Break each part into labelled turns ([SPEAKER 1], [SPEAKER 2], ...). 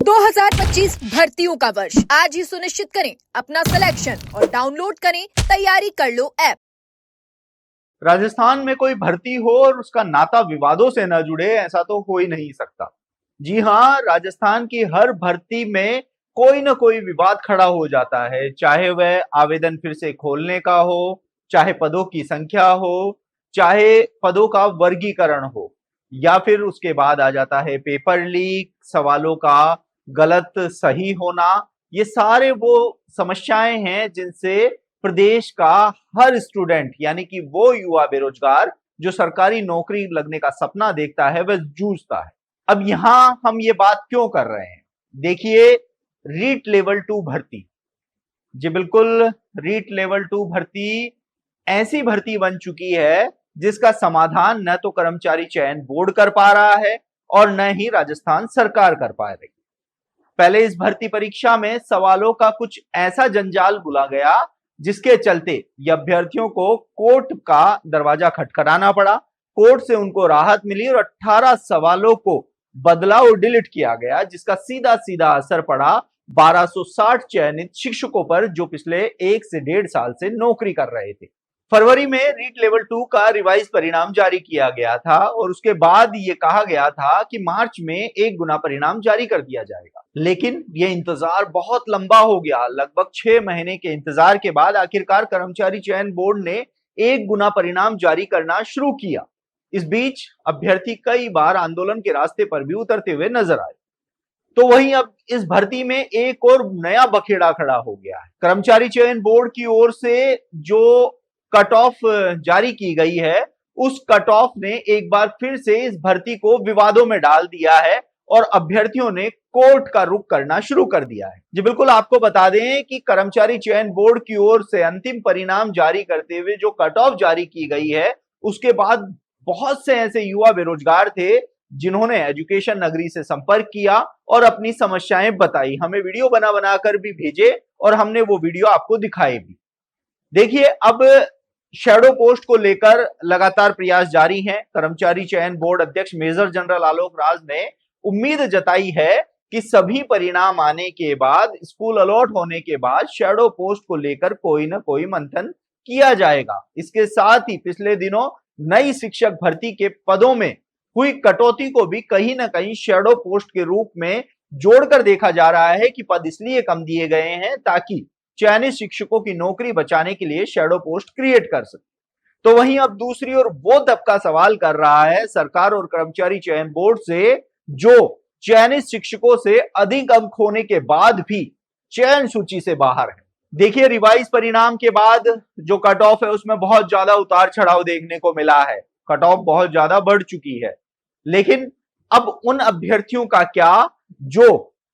[SPEAKER 1] 2025 भर्तियों का वर्ष आज ही सुनिश्चित करें अपना सिलेक्शन और डाउनलोड करें तैयारी कर लो ऐप।
[SPEAKER 2] राजस्थान में कोई भर्ती हो और उसका नाता विवादों से न जुड़े, ऐसा तो हो ही नहीं सकता। जी हाँ, राजस्थान की हर भर्ती में कोई ना कोई विवाद खड़ा हो जाता है, चाहे वह आवेदन फिर से खोलने का हो, चाहे पदों की संख्या हो, चाहे पदों का वर्गीकरण हो, या फिर उसके बाद आ जाता है पेपर लीक, सवालों का गलत सही होना। ये सारे वो समस्याएं हैं जिनसे प्रदेश का हर स्टूडेंट यानी कि वो युवा बेरोजगार जो सरकारी नौकरी लगने का सपना देखता है वह जूझता है। अब यहां हम ये बात क्यों कर रहे हैं? देखिए, रीट लेवल 2 भर्ती, जी बिल्कुल, रीट लेवल 2 भर्ती ऐसी भर्ती बन चुकी है जिसका समाधान न तो कर्मचारी चयन बोर्ड कर पा रहा है और न ही राजस्थान सरकार कर पा रही। पहले इस भर्ती परीक्षा में सवालों का कुछ ऐसा जंजाल बुला गया जिसके चलते ये अभ्यर्थियों को कोर्ट का दरवाजा खटखटाना पड़ा। कोर्ट से उनको राहत मिली और 18 सवालों को बदला और डिलीट किया गया, जिसका सीधा सीधा असर पड़ा 1260 चयनित शिक्षकों पर जो पिछले 1 से 1.5 साल से नौकरी कर रहे थे। फरवरी में रीट लेवल 2 का रिवाइज परिणाम जारी किया गया था और उसके बाद ये कहा गया था कि मार्च में 1 गुना परिणाम जारी कर दिया जाएगा। लेकिन ये इंतजार बहुत लंबा हो गया। लगभग 6 महीने के इंतजार के बाद आखिरकार कर्मचारी चयन बोर्ड ने 1 गुना परिणाम जारी करना शुरू किया। इस बीच अभ्यर्थी कई बार आंदोलन के रास्ते पर भी उतरते हुए नजर आए। तो वहीं अब इस भर्ती में एक और नया बखेड़ा खड़ा हो गया है। कर्मचारी चयन बोर्ड की ओर से जो कट ऑफ जारी की गई है, उस कट ऑफ ने एक बार फिर से इस भर्ती को विवादों में डाल दिया है और अभ्यर्थियों ने कोर्ट का रुख करना शुरू कर दिया है। जी बिल्कुल, आपको बता दें कि कर्मचारी चयन बोर्ड की ओर से अंतिम परिणाम जारी करते हुए जो कट ऑफ जारी की गई है, उसके बाद बहुत से ऐसे युवा बेरोजगार थे जिन्होंने एजुकेशन नगरी से संपर्क किया और अपनी समस्याएं बताई, हमें वीडियो बना बनाकर भी भेजे और हमने वो वीडियो आपको दिखाए भी। देखिए, अब शैडो पोस्ट को लेकर लगातार प्रयास जारी हैं। कर्मचारी चयन बोर्ड अध्यक्ष मेजर जनरल आलोक राज ने उम्मीद जताई है कि सभी परिणाम आने के बाद, स्कूल अलॉट होने के बाद शैडो पोस्ट को लेकर कोई ना कोई मंथन किया जाएगा। इसके साथ ही पिछले दिनों नई शिक्षक भर्ती के पदों में हुई कटौती को भी कहीं ना कहीं शैडो पोस्ट के रूप में जोड़कर देखा जा रहा है कि पद इसलिए कम दिए गए हैं ताकि चयनित शिक्षकों की नौकरी बचाने के लिए शैडो पोस्ट क्रिएट कर सके। तो वहीं अब दूसरी ओर वो दबका सवाल कर रहा है सरकार और कर्मचारी चयन बोर्ड से, जो चयनित शिक्षकों से अधिक अंक होने के बाद भी चयन सूची से बाहर है। देखिए, रिवाइज परिणाम के बाद जो कट ऑफ है उसमें बहुत ज्यादा उतार चढ़ाव देखने को मिला है। कट ऑफ बहुत ज्यादा बढ़ चुकी है, लेकिन अब उन अभ्यर्थियों का क्या जो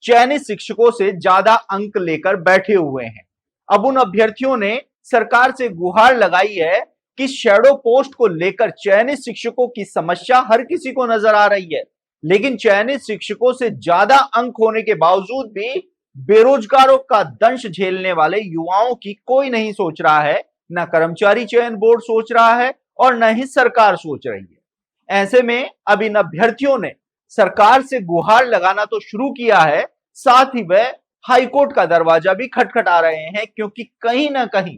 [SPEAKER 2] चयनित शिक्षकों से ज्यादा अंक लेकर बैठे हुए हैं? अब उन अभ्यर्थियों ने सरकार से गुहार लगाई है कि शैडो पोस्ट को लेकर चयनित शिक्षकों की समस्या हर किसी को नजर आ रही है, लेकिन चयनित शिक्षकों से ज्यादा अंक होने के बावजूद भी बेरोजगारों का दंश झेलने वाले युवाओं की कोई नहीं सोच रहा है। न कर्मचारी चयन बोर्ड सोच रहा है और न ही सरकार सोच रही है। ऐसे में अब इन अभ्यर्थियों ने सरकार से गुहार लगाना तो शुरू किया है, साथ ही वह हाईकोर्ट का दरवाजा भी खटखटा रहे हैं, क्योंकि कहीं ना कहीं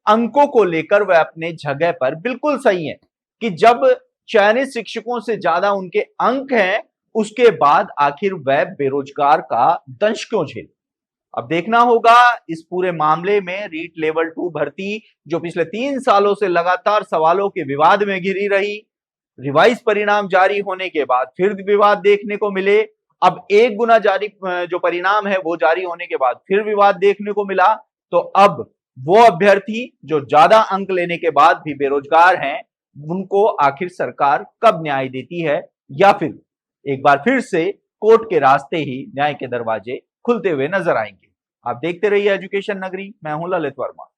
[SPEAKER 2] अंकों को लेकर वह अपने जगह पर बिल्कुल सही है कि जब चयनित शिक्षकों से ज्यादा उनके अंक हैं, उसके बाद आखिर वह बेरोजगार का दंश क्यों झेले। अब देखना होगा इस पूरे मामले में रीट लेवल 2 भर्ती जो पिछले 3 सालों से लगातार सवालों के विवाद में घिरी रही, रिवाइज परिणाम जारी होने के बाद फिर विवाद देखने को मिले। अब 1 गुना जारी जो परिणाम है वो जारी होने के बाद फिर विवाद देखने को मिला। तो अब वो अभ्यर्थी जो ज्यादा अंक लेने के बाद भी बेरोजगार हैं, उनको आखिर सरकार कब न्याय देती है, या फिर एक बार फिर से कोर्ट के रास्ते ही न्याय के दरवाजे खुलते हुए नजर आएंगे। आप देखते रहिए एजुकेशन नगरी। मैं हूं ललित वर्मा।